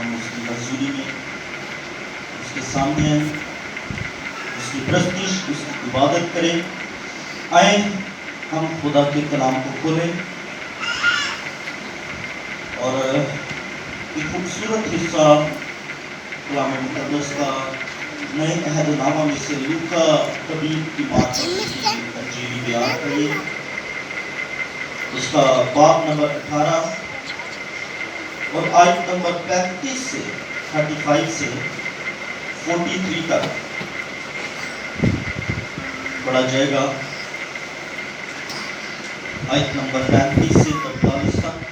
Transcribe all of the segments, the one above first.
ہم اس کی حضوری میں اس کے سامنے آئیں، اس کی پرستش، اس کی عبادت کریں. آئیں ہم خدا کے کلام کو کھولیں اور ایک خوبصورت حصہ کلام مقدس کا نئے عہد نامہ میں سے لوکا طبیب کی ماں انجیلی بیان کریے. اس کا باب نمبر 18 اور آیت نمبر 35 سے 35 سے 43 تک پڑھا جائے گا. آیت نمبر 35 سے 43 تک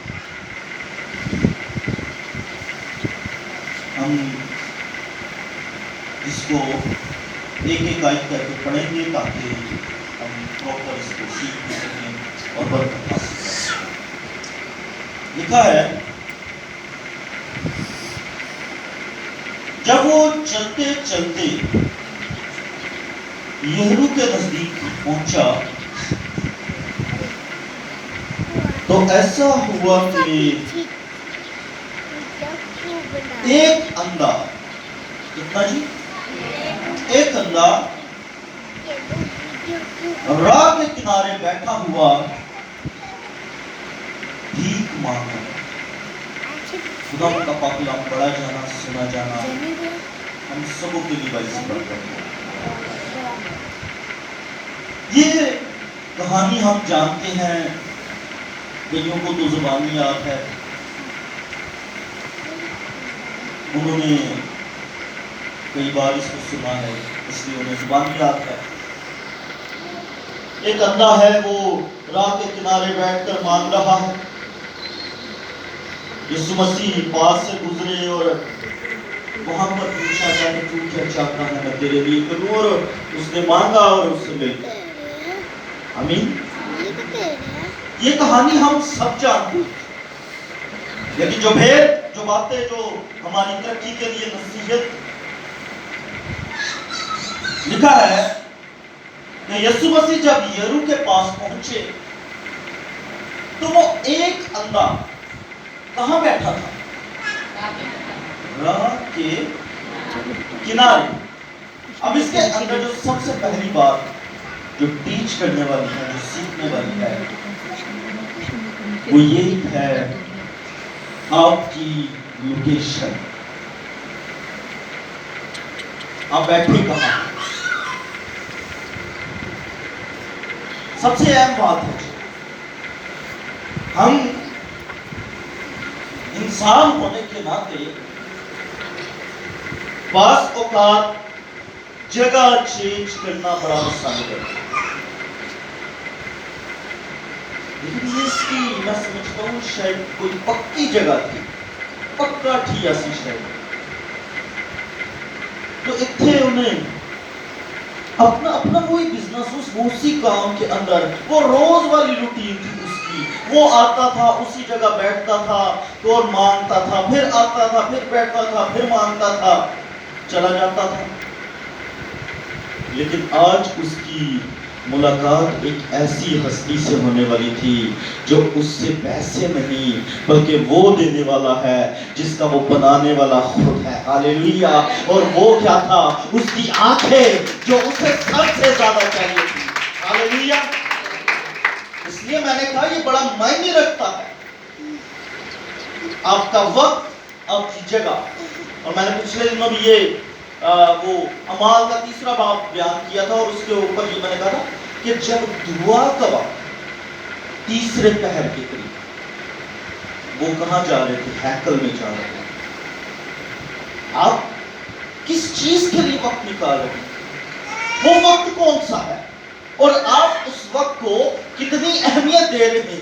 ہم اس کو ایک ایک آیت کر کے پڑھیں گے تاکہ ہم پراپر اس کو سیکھ سکیں اور برکت حاصل کریں. لکھا ہے جب وہ چلتے چلتے یہرو کے نزدیک پہنچا تو ایسا ہوا کہ ایک اندھا، کتنا جی؟ ایک اندھا راہ کے کنارے بیٹھا ہوا بھیک مانگ رہا. خدا کا پاک کلام پڑھا جانا، سنا جانا ہم سبوں کے لیے باعث برکت ہے. یہ کہانی ہم جانتے ہیں، کئیوں کو تو زبانی یاد ہے، انہوں نے کئی بار اس کو سنا ہے اس لیے انہیں زبانی یاد ہے. ایک اندھا ہے، وہ راہ کے کنارے بیٹھ کر مانگ رہا ہے. یسوع مسیح پاس سے گزرے اور وہاں پر پوچھا کہ تو کیا چاہتا ہے میں تیرے لیے کروں، اور اس نے مانگا اور اس سے مل گیا. آمین. یہ کہانی ہم سب جانتے ہیں، لیکن جو بھید، جو باتیں جو ہماری ترقی کے لیے نصیحت لکھا ہے کہ یسوع مسیح جب یرو کے پاس پہنچے تو وہ ایک اندھا کہاں بیٹھا تھا؟ راہ کے کنارے. اب اس کے اندر جو سب سے پہلی بات جو ٹیچ کرنے والی ہے، جو سیکھنے والی ہے، وہ یہی ہے آپ کی لوکیشن. آپ بیٹھے کہاں؟ سب سے اہم بات ہے ہم انسان ہونے کے ناطے بعض اوقات جگہ چینج کرنا بڑا پسند کرتے ہیں. لیکن اس کی میں سمجھتا ہوں شاید کوئی پکی جگہ تھی، پکا تھی ایسی شاید. تو اتنے انہیں اپنا وہی بزنس، اسی کام کے اندر وہ روز والی روٹین تھی اس کی. وہ آتا تھا، اسی جگہ بیٹھتا تھا اور مانگتا تھا، پھر آتا تھا، پھر بیٹھتا تھا، پھر مانگتا تھا، چلا جاتا تھا. لیکن آج اس کی ملاقات ایک ایسی ہستی سے ہونے والی تھی جو اس سے پیسے نہیں بلکہ وہ دینے والا ہے، جس کا وہ بنانے والا خود ہے. ہاللیلویہ. اور وہ کیا تھا؟ اس کی آنکھیں جو اسے سب سے زیادہ چاہیے تھی. ہاللیلویہ. اس لیے میں نے کہا یہ بڑا معنی رکھتا ہے آپ کا وقت، آپ کی جگہ. اور میں نے پچھلے دنوں بھی یہ وہ اعمال کا 3 باب بیان کیا تھا، اور اس کے اوپر یہ میں نے کہا تھا کہ جب دعا کا وقت 3 پہر کے قریب، وہ کہاں جا رہے تھے؟ ہیکل میں جا رہے تھے. آپ کس چیز کے لیے وقت نکال رہے ہیں؟ وہ وقت کون سا ہے اور آپ اس وقت کو کتنی اہمیت دے رہے ہیں؟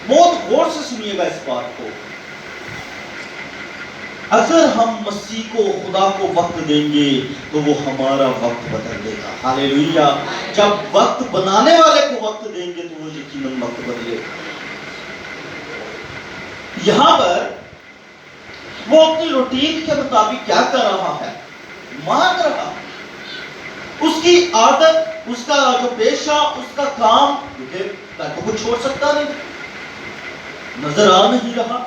بہت غور سے سنیے گا اس بات کو. اگر ہم مسیح کو، خدا کو وقت دیں گے تو وہ ہمارا وقت بدل دے گا. ہاللیلویہ. جب وقت بنانے والے کو وقت دیں گے تو وہ یقیناً وقت بدلے گا. یہاں پر وہ اپنی روٹین کے مطابق کیا کر رہا ہے؟ مانگ رہا. اس کی عادت، اس کا جو پیشہ، اس کا کام، کیونکہ کو چھوڑ سکتا نہیں، نظر آ نہیں رہا.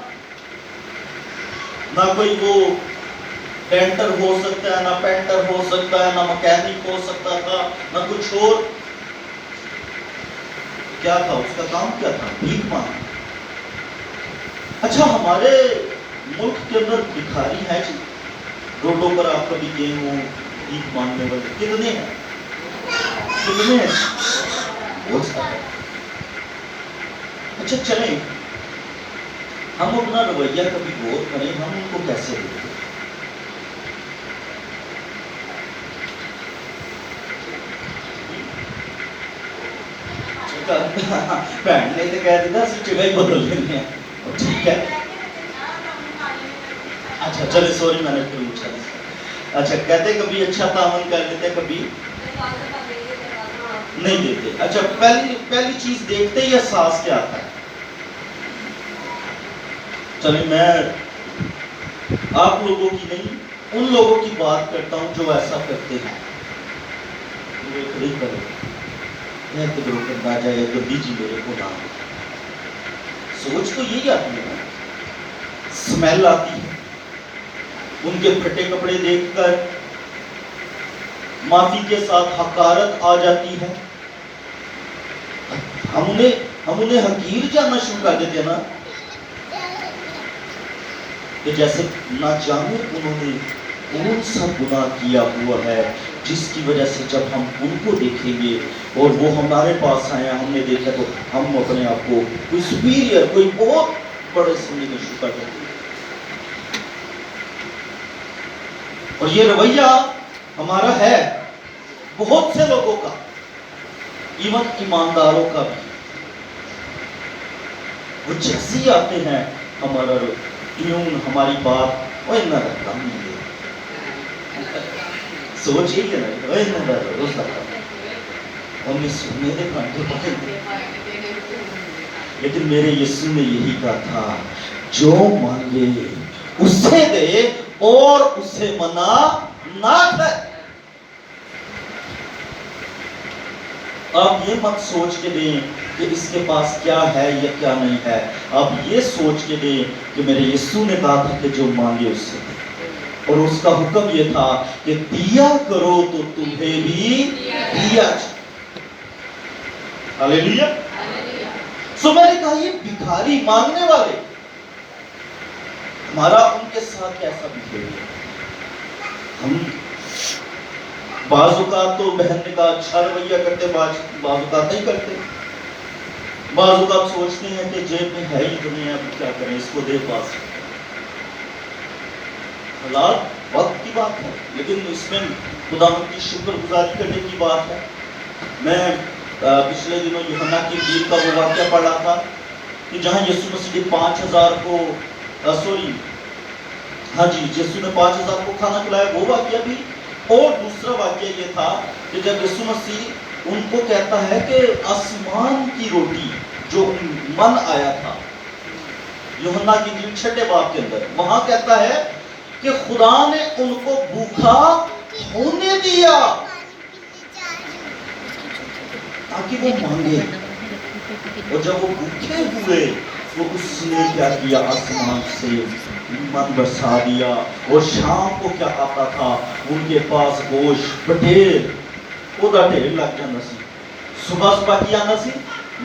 نہ کوئی وہ ڈینٹر ہو سکتا ہے، نہ پینٹر ہو سکتا ہے، نہ مکینک ہو سکتا تھا، نہ کچھ اور. کیا تھا اس کا کام؟ کیا تھا؟ بھیک مانگنا. اچھا ہمارے ملک کے اندر بھکاری ہے جی؟ روڈوں پر آپ کبھی گئے ہوں بھیک مانگنے والے کتنے ہیں؟ کتنے ہیں؟ بہت سارے. اچھا چلیں ہم اپنا رویہ کبھی غور کریں، ہم ان کو کیسے دیکھتے ہیں؟ بہن نے تو کہہ دیتا اسی جگہ ہی بدل لیں. ٹھیک ہے اچھا چلے سوری میں نے پوچھا. اچھا کہتے کبھی اچھا تعاون کر دیتے کبھی نہیں دیتے. اچھا پہلی چیز دیکھتے ہی احساس کیا آتا ہے؟ چلے میں آپ لوگوں کی نہیں ان لوگوں کی بات کرتا ہوں جو ایسا کرتے ہیں. کرنا جائے تو دیجی میرے کو نام. سوچ تو یہی آتی ہے نا، سمیل آتی ہے ان کے پھٹے کپڑے دیکھ کر، معافی کے ساتھ حقارت آ جاتی ہے. ہم انہیں حقیر جاننا شروع کر دیتے ہیں نا، کہ جیسے نہ جانے انہوں نے کون سا گناہ کیا ہوا ہے جس کی وجہ سے جب ہم ان کو دیکھیں گے اور وہ ہمارے پاس آئے ہم نے دیکھا تو ہم اپنے آپ کو کوئی سپیریئر، کوئی بہت بڑے سمجھنے شروع کر دیتے ہیں. اور یہ رویہ ہمارا ہے بہت سے لوگوں کا، ایون ایمانداروں کا بھی. وہ جیسے ہی آتے ہیں ہمارا ٹیون، ہماری بات وہ اتنا رکھتا نہیں ہے. سوچ یہی ہے نا، وہ اتنا روز رکھتا میرے کانٹے. لیکن میرے یسوع نے یہی کہا تھا جو مانگے اسے دے اور اسے منع نہ کر. آپ یہ مت سوچ کے دیں کہ اس کے پاس کیا ہے یا کیا نہیں ہے. آپ یہ سوچ کے دیں کہ میرے یسوع نے کہا تھا کہ جو مانگے اس سے دے، اور اس کا حکم یہ تھا کہ دیا کرو تو تمہیں بھی دیا جائے. ہلیلویا. سو میں نے کہا یہ بھکاری مانگنے والے ہمارا ان کے ساتھ کیسا بہیویئر؟ ہم بعض اوقات تو بہن نے کہا اچھا رویہ کرتے، بعض اوقات نہیں کرتے. بعض اوقات سوچتے ہیں کہ جیب میں ہے ہی تو نہیں، اب کیا کریں، اس کو دے پاس. حالات وقت کی بات ہے، لیکن اس میں خدا کی شکر گزاری کرنے کی بات ہے. میں پچھلے دنوں یوحنا کی انجیل کا وہ واقعہ پڑھا تھا کہ جہاں یسوع مسیح نے 5000 کو یسوع نے 5000 کو کھانا کھلایا، وہ واقعہ بھی. اور دوسرا واقعہ یہ تھا کہ جب یسوع مسیح ان کو کہتا ہے کہ آسمان کی روٹی جو من آیا تھا، یوحنا کی انجیل 6 باب کے اندر وہاں کہتا ہے کہ خدا نے ان کو بھوکا ہونے دیا تاکہ وہ مانگے. اور جب وہ بھوکے ہوئے تو اس نے کیا کیا؟ آسمان سے من برسا دیا. اور شام کو کیا آتا تھا ان کے پاس؟ گوشت بٹیر وہ ڈھیر لگ جانا سی. صبح کیا آنا سی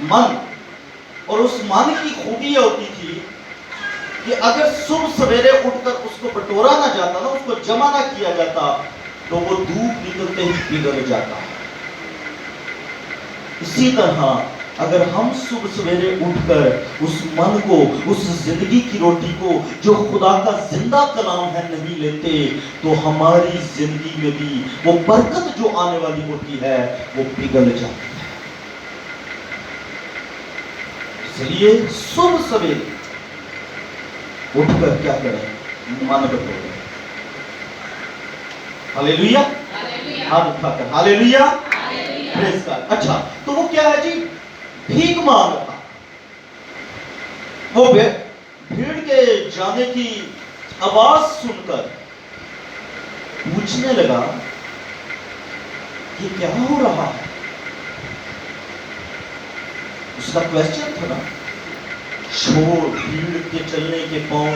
من. اور اس من کی خوبی یہ ہوتی تھی کہ اگر صبح سویرے اٹھ کر اس کو بٹورا نہ جاتا نا، اس کو جمع نہ کیا جاتا تو وہ دھوپ نکلتے ہی پگھل جاتا. اسی طرح اگر ہم صبح سویرے اٹھ کر اس من کو، اس زندگی کی روٹی کو جو خدا کا زندہ کلام ہے نہیں لیتے تو ہماری زندگی میں بھی وہ برکت جو آنے والی ہوتی ہے وہ پگھل جاتی ہے. اس لیے صبح سویرے اٹھ کر کیا کریں؟ من بٹوریں. ہلیلویا. ہاتھ اٹھا کر ہلیلویا. پریز گاڈ. اچھا تو وہ کیا ہے جی؟ بھیک مانگ رہا. وہ بھیڑ کے جانے کی آواز سن کر پوچھنے لگا یہ کیا ہو رہا ہے. اس کا کویسچن تھا نا، شور، بھیڑ کے چلنے کے پاؤں،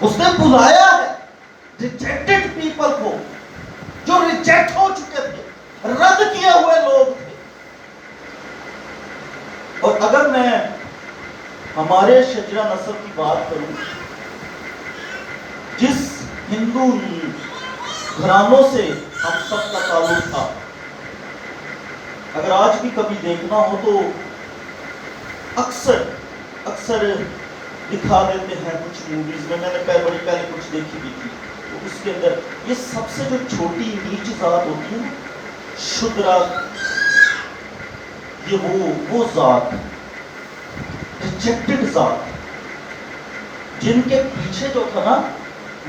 اس نے بلایا ہے ریجیکٹڈ پیپل کو، جو ریجیکٹ ہو چکے تھے، رد کیے ہوئے لوگ تھے. اور اگر میں ہمارے شجرہ نسل کی بات کروں، جس ہندو گھرانوں سے ہم سب کا تعلق تھا، اگر آج بھی کبھی دیکھنا ہو تو اکثر دکھا دیتے ہیں کچھ موویز میں. میں نے بڑی پہلے کچھ دیکھی بھی تھی، تو اس کے اندر یہ سب سے جو چھوٹی نیچ ذات ہوتی ہے نا، شودرا، یہ وہ ذات، ریجیکٹڈ ذات، جن کے پیچھے جو تھا نا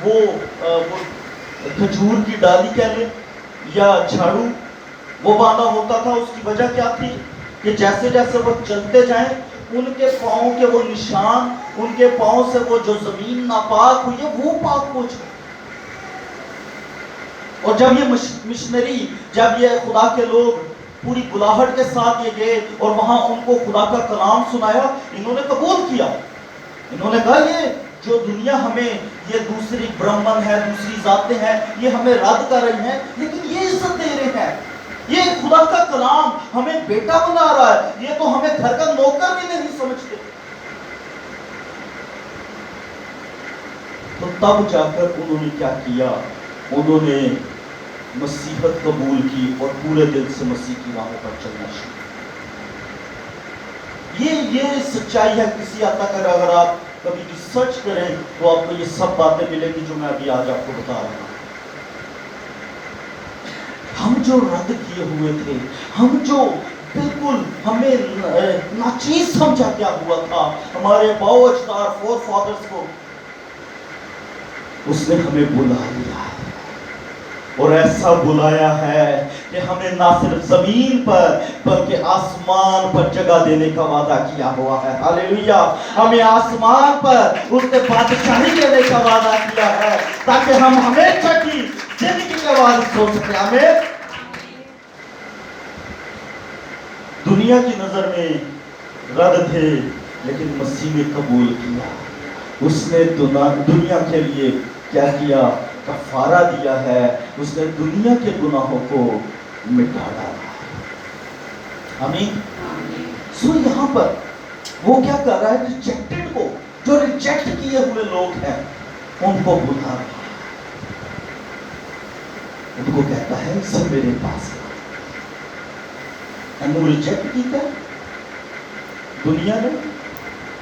وہ کھجور کی ڈالی کہہ لیں یا جھاڑو وہ باندھا ہوتا تھا. اس کی وجہ کیا تھی کہ جیسے جیسے وہ چلتے جائیں ان کے پاؤں کے وہ نشان، ان کے پاؤں سے وہ جو زمین ناپاک ہوئی ہے وہ پاک ہو جائے. اور جب یہ مشنری، جب یہ خدا کے لوگ پوری بلاہٹ کے ساتھ یہ گئے اور وہاں ان کو خدا کا کلام سنایا، انہوں نے قبول کیا. انہوں نے کہا یہ جو دنیا ہمیں، یہ دوسری برہمن ہے، دوسری ذاتیں ہیں، یہ ہمیں رد کر رہی ہیں، لیکن یہ عزت دے رہے ہیں. یہ خدا کا کلام ہمیں بیٹا بنا رہا ہے، یہ تو ہمیں گھر کا نوکر بھی نہیں سمجھتے. تو تب جا کر انہوں نے کیا کیا، انہوں نے مسیحت قبول کی اور پورے دل سے مسیح کی راہوں پر چلنا شروع. یہ سچائی ہے. کسی حد تک اگر آپ کبھی ریسرچ کریں تو آپ کو یہ سب باتیں ملیں گی جو میں ابھی آج آپ کو بتا رہا ہوں. ہم جو رد کیے ہوئے تھے، ہم جو بالکل ہمیں ناچیز سمجھا کیا ہوا تھا، ہمارے باؤ اجداد فور فادرز کو، اس نے ہمیں بلا لیا ہے. اور ایسا بلایا ہے کہ ہمیں نہ صرف زمین پر بلکہ آسمان پر جگہ دینے کا وعدہ کیا ہوا ہے. ہاللیلویا. ہمیں آسمان پر اس نے بادشاہی دینے کا وعدہ کیا ہے تاکہ ہم ہمیشہ کی زندگی کے وارث ہو سکیں. ہمیں دنیا کی نظر میں رد تھے لیکن مسیح نے قبول کیا. اس نے دنیا کے لیے کیا کیا؟ کفارہ دیا ہے. اس نے دنیا کے گناہوں کو مٹا ڈالا. آمین. سو یہاں پر وہ کیا کر رہا ہے؟ ریجیکٹڈ کو، جو ریجیکٹ کیے ہوئے لوگ ہیں ان کو بلا رہا ہے. ان کو کہتا ہے اسے میرے پاس لا. وہ ریجیکٹ کیتا ہے دنیا نے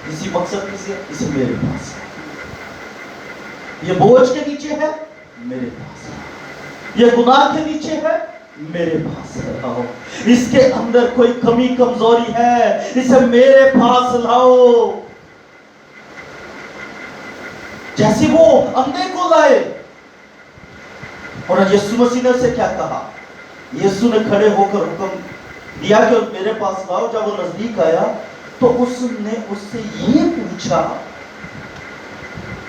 کسی مقصد کے سے، اسے میرے پاس لا. یہ بوجھ کے نیچے ہے، میرے پاس لاؤ. یہ گناہ کے نیچے ہے، میرے پاس لاؤ. اس کے اندر کوئی کمی کمزوری ہے، اسے میرے پاس لاؤ. جیسے وہ اندھے کو لائے اور یسوع مسیح نے اسے کیا کہا؟ یسوع نے کھڑے ہو کر حکم دیا کہ میرے پاس لاؤ. جب وہ نزدیک آیا تو اس نے اس سے یہ پوچھا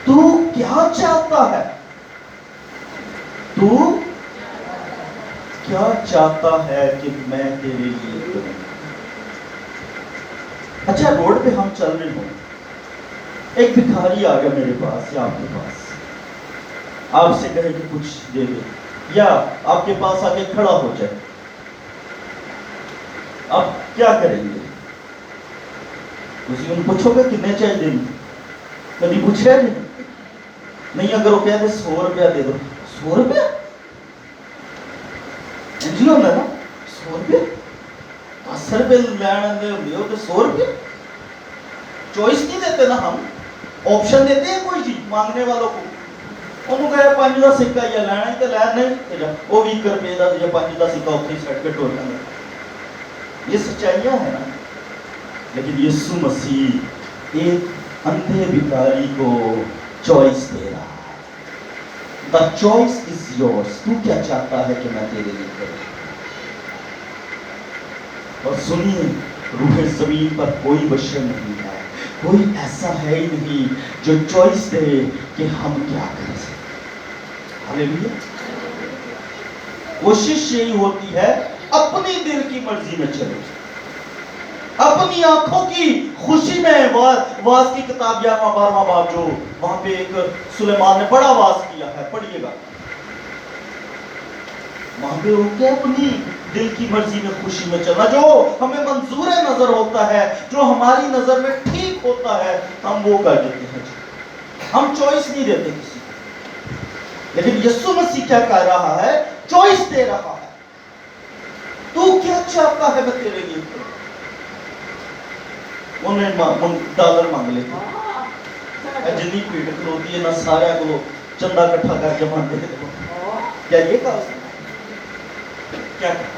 تو کیا چاہتا ہے؟ تو کیا چاہتا ہے کہ میں تیرے لیے کروں؟ اچھا، روڈ پہ ہم چل رہے ہوں، ایک بھکاری آ گیا میرے پاس یا آپ کے پاس، آپ سے کہے کہ کچھ دے دے، یا آپ کے پاس آ کے کھڑا ہو جائے، آپ کیا کریں گے؟ ان پوچھو گے کتنے چاہیے دیں گے؟ کبھی پوچھے نہیں. اگر وہ کہتے 100 روپیہ دے دو، 100 روپیہ جی ہوتا ہے نا، 100 روپیہ 10 روپے لینے دے ہو تو 100 روپیہ. چوائس نہیں دیتے نا ہم، آپشن دیتے ہیں کوئی چیز مانگنے والوں کو. انہوں کہا 5 کا سکہ یا لینا ہی تو لین نہیں، وہ 20 روپے کا یا 5 کا سکہ اتنی سیٹ کے ٹوٹ گا. یہ سچائیاں ہیں نا. لیکن یسوع مسیح ایک اندھے بھکاری کو چوائس دے رہا ہے. The choice is yours. تو کیا چاہتا ہے کہ میں تیرے لیے کروں؟ اور سنیے، روح زمین پر کوئی بشر نہیں ہے، کوئی ایسا ہے ہی نہیں جو چوائس دے کہ ہم کیا کر سکیں. ہاللیلویا. کوشش یہی ہوتی ہے اپنی دل کی مرضی میں چلے. اپنی آنکھوں کی خوشی میں واز کی کتاب 11واں باب جو وہاں پہ ایک سلیمان نے بڑا واز کیا ہے، پڑھیے گا وہاں پہ وہ کہ اپنی دل کی مرضی میں خوشی میں چلنا، جو ہمیں منظور نظر ہوتا ہے، جو ہماری نظر میں ٹھیک ہوتا ہے، ہم وہ کر دیتے ہیں، ہم چوائس نہیں دیتے کسی کو۔ لیکن یسوع مسیح کیا کہہ رہا ہے؟ چوائس دے رہا ہے، تو کیا چاہتا ہے میں تیرے لیے کروں؟ انہیں ڈالر مانگ لیتے، جتنی پیٹ کھلوتی ہے نا سارا کو چندہ اکٹھا کر کے مانگ دیتے۔ کیا یہ کہا؟ کیا کہا؟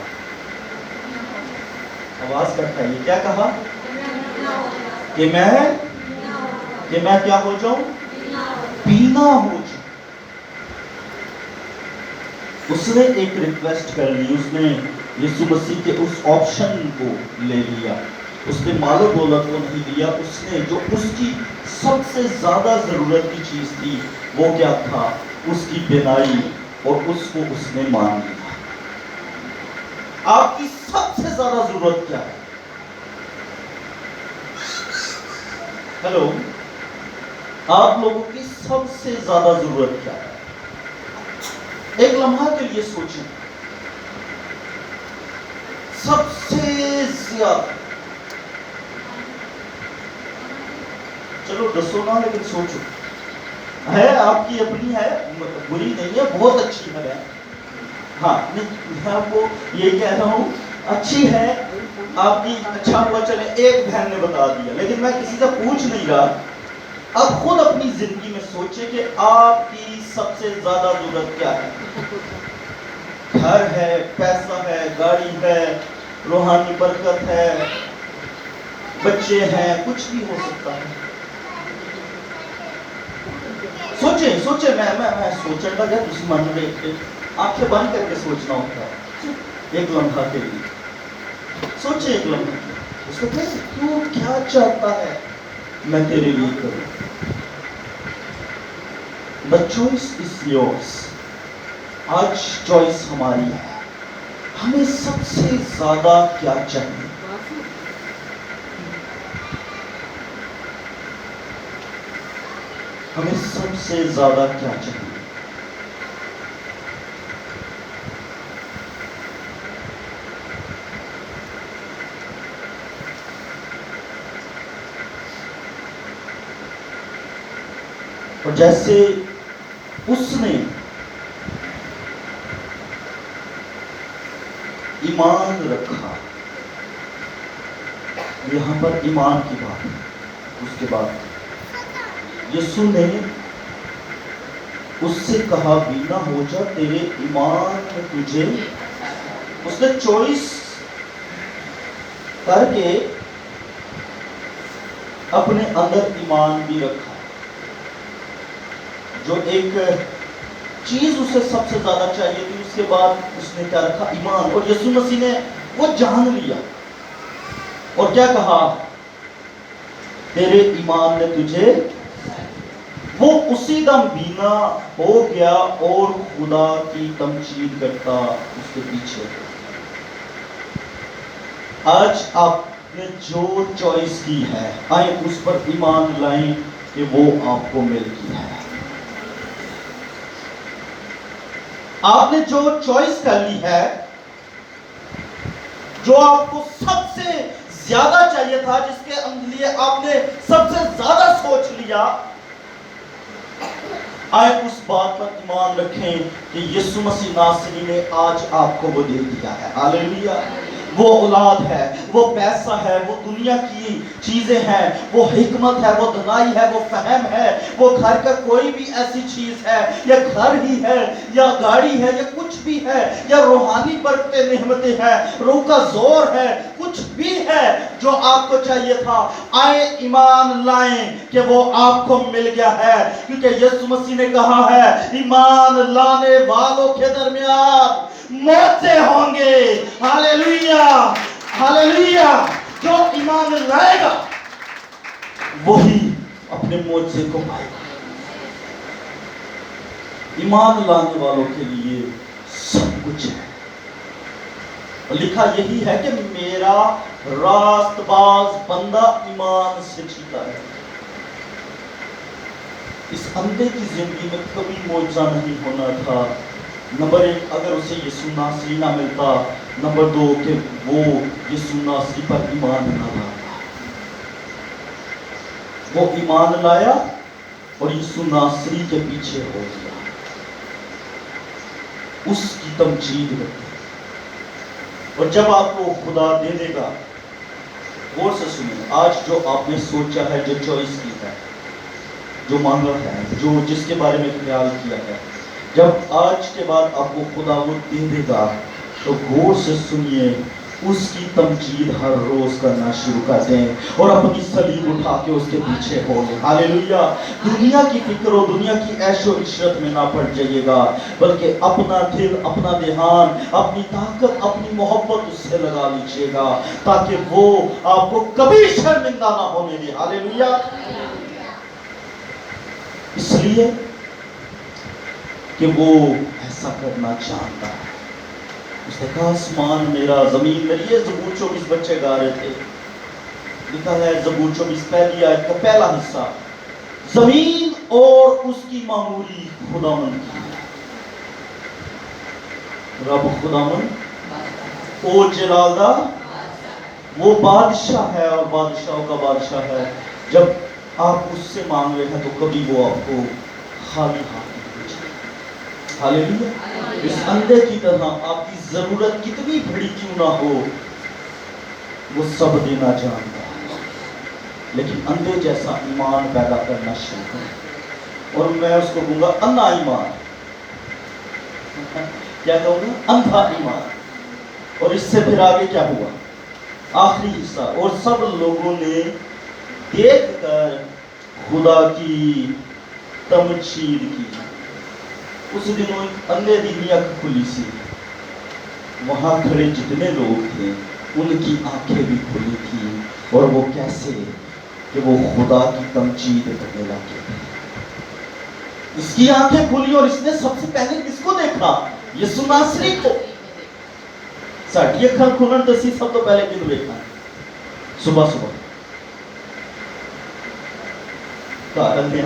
آواز کرتا ہے، یہ کیا کہا؟ کہ میں کیا ہو جاؤں؟ بینا ہو جاؤں۔ اس نے ایک ریکویسٹ کر لی، اس نے یسوع مسیح کے اس آپشن کو لے لیا، اس نے مال و دولت کو نہیں لیا، اس نے جو اس کی سب سے زیادہ ضرورت کی چیز تھی وہ کیا تھا؟ اس کی بینائی، اور اس کو اس نے مان لیا۔ آپ کی سب سے زیادہ ضرورت کیا ہے؟ ہیلو، آپ لوگوں کی سب سے زیادہ ضرورت کیا ہے؟ ایک لمحہ کے لیے سوچیں، سب سے زیادہ، چلو دسو نا لیکن سوچو، ہے آپ کی اپنی ہے، بری نہیں ہے، بہت اچھی ہے، ہاں میں آپ کو یہ کہہ رہا ہوں اچھی ہے آپ کی، اچھا ہوا چلے ایک بہن نے بتا دیا، لیکن میں کسی سے پوچھ نہیں رہا۔ اب خود اپنی زندگی میں سوچیں کہ آپ کی سب سے زیادہ ضرورت کیا ہے؟ گھر ہے، پیسہ ہے، گاڑی ہے، روحانی برکت ہے، بچے ہیں، کچھ بھی ہو سکتا ہے۔ سوچیں میں سوچن لگا، تسی من رہے آنکھیں بند کر کے سوچنا ہوتا ہے ایک لمحہ کے لیے۔ سوچیں ایک لمحہ کے لیے، اس کو کہتے تو کیا چاہتا ہے میں تیرے لیے کروں؟ The choice is yours۔ آج چوائس ہماری ہے، ہمیں سب سے زیادہ کیا چاہیے؟ ہمیں سب سے زیادہ کیا چاہیے؟ اور جیسے اس نے ایمان رکھا، یہاں پر ایمان کی بات ہے، اس کے بعد یسوع نے اس سے کہا بینا ہو جا، تیرے ایمان نے تجھے، اس نے چوائس کر کے اپنے اندر ایمان بھی رکھا، جو ایک چیز اسے سب سے زیادہ چاہیے تھی، اس کے بعد اس نے کیا رکھا؟ ایمان۔ اور یسوع مسیح نے وہ جان لیا اور کیا کہا؟ تیرے ایمان نے تجھے، وہ اسی دم بینا ہو گیا اور خدا کی تمجید کرتا اس کے پیچھے۔ آج آپ نے جو چوائس کی ہے، آئیں اس پر ایمان لائیں کہ وہ آپ کو مل گئی ہے۔ آپ نے جو چوائس کر لی ہے، جو آپ کو سب سے زیادہ چاہیے تھا، جس کے لیے آپ نے سب سے زیادہ سوچ لیا، آئے اس بات پر ایمان رکھیں کہ یسوع مسیح ناصری نے آج آپ کو وہ دے دیا ہے۔ ہاللیلویا۔ وہ اولاد ہے، وہ پیسہ ہے، وہ دنیا کی چیزیں ہیں، وہ حکمت ہے، وہ دانائی ہے، وہ فہم ہے، وہ گھر کا کوئی بھی ایسی چیز ہے، یا گھر ہی ہے، یا گاڑی ہے، یا کچھ بھی ہے، یا روحانی برکتیں نعمتیں ہیں، روح کا زور ہے، کچھ بھی ہے جو آپ کو چاہیے تھا، آئے ایمان لائیں کہ وہ آپ کو مل گیا ہے، کیونکہ یسوع مسیح نے کہا ہے ایمان لانے والوں کے درمیان موتیں ہوں گے۔ ہاللیلویا، ہاللیلویا۔ جو ایمان لائے گا وہی اپنے معجزے کو پائے گا۔ ایمان لانے والوں کے لیے سب کچھ ہے۔ اور لکھا یہی ہے کہ میرا راست باز بندہ ایمان سے جیتا ہے۔ اس اندھے کی زندگی میں کبھی معجزہ نہیں ہونا تھا۔ نمبر 1 اگر اسے یسوع ناصری نہ ملتا، نمبر 2 کہ وہ یسوع ناصری پر ایمان نہ لاتا۔ وہ ایمان لایا اور یسوع ناصری کے پیچھے ہو گیا، اس کی تمجید کرتے۔ اور جب آپ کو خدا دے دے گا، غور سے سنیں، آج جو آپ نے سوچا ہے، جو چوائس کی ہے، جو مانگا ہے، جو جس کے بارے میں خیال کیا ہے، جب آج کے بعد آپ کو خدا وہ دے دے گا تو غور سے سنیے، اس کی تمجید ہر روز کرنا شروع کر دیں اور اپنی صلیب اٹھا کے اس کے پیچھے ہو لیں۔ ہاللیلویہ۔ دنیا کی فکر و دنیا کی عیش و عشرت میں نہ پڑ جائیے گا، بلکہ اپنا دل، اپنا دھیان، اپنی طاقت، اپنی محبت اس سے لگا لیجیے گا، تاکہ وہ آپ کو کبھی شرمندہ نہ ہونے دے۔ ہاللیلویہ۔ اس لیے کہ وہ ایسا کرنا چاہتا ہے۔ اس نے کہا آسمان میرا، زمین میری۔ یہ زبور 24 بچے گا رہے تھے، لکھا ہے زبور 24 پہلی آیت کا پہلا حصہ، زمین اور اس کی معموری خداوند کی ہے۔ رب خداوند او جلال دا، وہ بادشاہ ہے اور بادشاہوں کا بادشاہ ہے۔ جب آپ اس سے مانگ رہے ہیں تو کبھی وہ آپ کو خالی ہاتھ نہیں بھیجے۔ ہاللیلویہ۔ اس اندھے کی طرح آپ کی ضرورت کتنی بڑی کیوں نہ ہو، وہ سب دینا جانتا ہے، لیکن اندھے جیسا ایمان پیدا کرنا شروع کریں۔ اور میں اس کو کہوں گا اندھا ایمان، کیا کہوں گا؟ اندھا ایمان۔ اور اس سے پھر آگے کیا ہوا؟ آخری حصہ، اور سب لوگوں نے دیکھ کر خدا کی تمجید کی۔ اس دن ایک اندھے دی آنکھ کھلی سی، وہاں کھڑے جتنے لوگ تھے ان کی آنکھیں بھی کھلی تھی، اور وہ کیسے کہ وہ خدا کی تمجید کرنے لگے۔ اس کی آنکھیں کھلی اور اس نے سب سے پہلے کس کو دیکھا؟ یسوع ناصری کو۔ ساڑھی اکھاں کھلن تو اسی سب تو پہلے کن دیکھا؟ صبح صبح گھر دے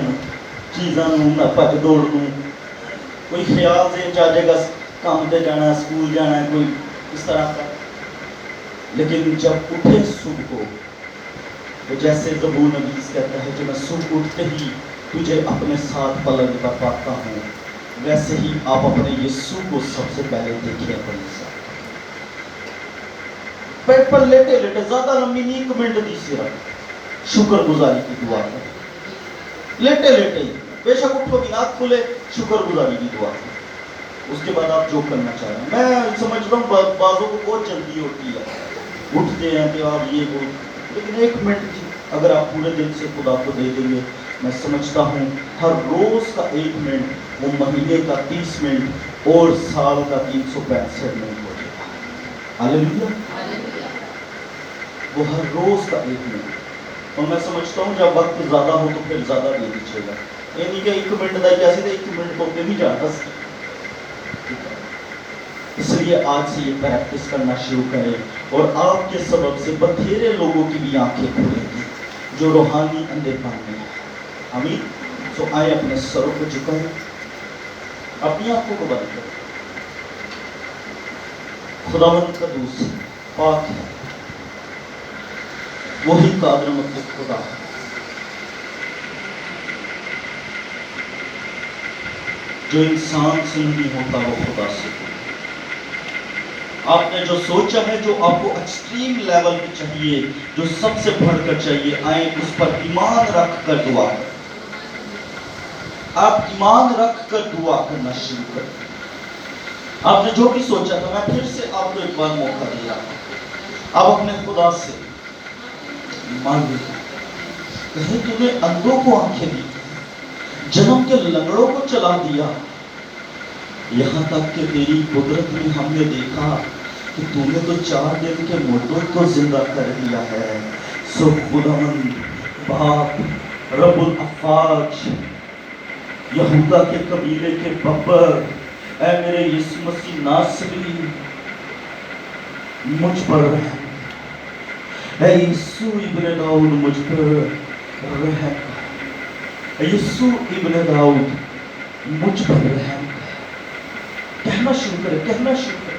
چیزاں نوں بھج دوڑ نوں، کوئی خیال سے چاہے گا کام تے جانا، اسکول جانا ہے، کوئی اس طرح کا۔ لیکن جب اٹھے صبح کو، تو جیسے زبور نویس کہتا ہے کہ میں صبح اٹھتے ہی تجھے اپنے ساتھ پلنگ پر پاتا ہوں، ویسے ہی آپ اپنے یسوع کو سب سے پہلے دیکھیں اپنے ساتھ۔ پیٹ پر لیٹے لیٹے، زیادہ لمبی نہیں، 1 منٹ دی صرف شکر گزاری کی دعا کریں۔ لیٹے لیٹے ہی، بے شک اٹھو بھی آنکھ کھلے، شکر گزاری کی دعا کریں۔ اس کے بعد آپ جو کرنا چاہ رہے ہیں، میں سمجھتا ہوں بعضوں کو بہت جلدی ہوتی ہے، اٹھتے ہیں کہ آپ یہ وہ، لیکن 1 منٹ اگر آپ پورے دن سے خدا کو دے دیں گے، میں سمجھتا ہوں ہر روز کا 1 منٹ وہ مہینے کا 30 منٹ اور سال کا 365 منٹ ہو جائے گا۔ ہاللیلویہ۔ وہ ہر روز کا 1 منٹ، اور میں سمجھتا ہوں جب وقت زیادہ ہو تو پھر زیادہ دے دیجیے گا، یہ نہیں کہ 1 منٹ دا کیا سی 1 منٹ تو نہیں جاتا سی۔ اس لیے آج سے یہ پریکٹس کرنا شروع کریں، اور آپ کے سبب سے بتھیرے لوگوں کی بھی آنکھیں کھلیں گی جو روحانی اندھے پان میں ہیں۔ آمین۔ تو آئے اپنے سروں کو جھکائیں، اپنی آنکھوں کو بند کریں۔ خداوند قدوس پاک ہے، وہی قادر مطلق خدا ہے، جو انسان سے نہیں ہوتا وہ خدا سے ہوتا۔ آپ نے جو سوچا ہے، جو آپ کو ایکسٹریم لیول پہ چاہیے، جو سب سے بڑھ کر چاہیے، آئیں اس پر ایمان رکھ کر دعا کریں۔ آپ ایمان رکھ کر دعا کرنا شروع کریں۔ آپ نے جو بھی سوچا تھا، میں پھر سے آپ کو ایک بار موقع دے رہا ہوں، آپ اپنے خدا سے مانگیں، کہیں تم نے اندھوں کو آنکھیں دی، جنم کے لنگڑوں کو چلا دیا، یہاں تک کہ تیری قدرت میں ہم نے دیکھا کہ تو نے تو 4 دن کے مردوں کو زندہ کر دیا ہے۔ سو خداوند باپ رب الافواج، یہودا کے قبیلے کے ببر، اے میرے یسوع مسیح ناصری، مجھ پر رحم کر۔ اے یسوع ابن داؤد مجھ پر رحم کر۔ اے یسوع ابن داؤد مجھ پر رحم کر۔ کہنا شروع کرے، کہنا شروع کرے،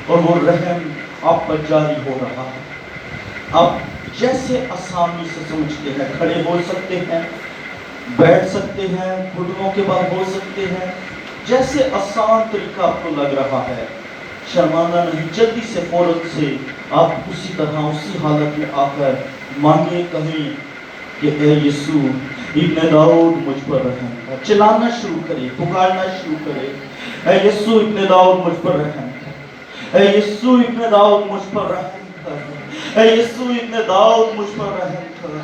اور وہ رحم آپ پر جاری ہو رہا ہے۔ آپ جیسے آسانی سے سمجھتے ہیں، کھڑے ہو سکتے ہیں، بیٹھ سکتے ہیں، گھٹنوں کے بعد ہو سکتے ہیں، جیسے آسان طریقہ آپ کو لگ رہا ہے، شرمانا نہیں، جلدی سے فوراً سے آپ اسی طرح اسی حالت میں آ کر مانگے، کہیں کہ اے یسوع ابن داؤد مجھ پر رحم کر۔ چلانا شروع کرے، پکارنا شروع کرے، اے یسوع ابن داؤد مجھ پر رحم کر۔ اے یسوع ابن داؤد مجھ پر رحم کر۔ اے یسوع ابن داؤد مجھ پر رحم کر۔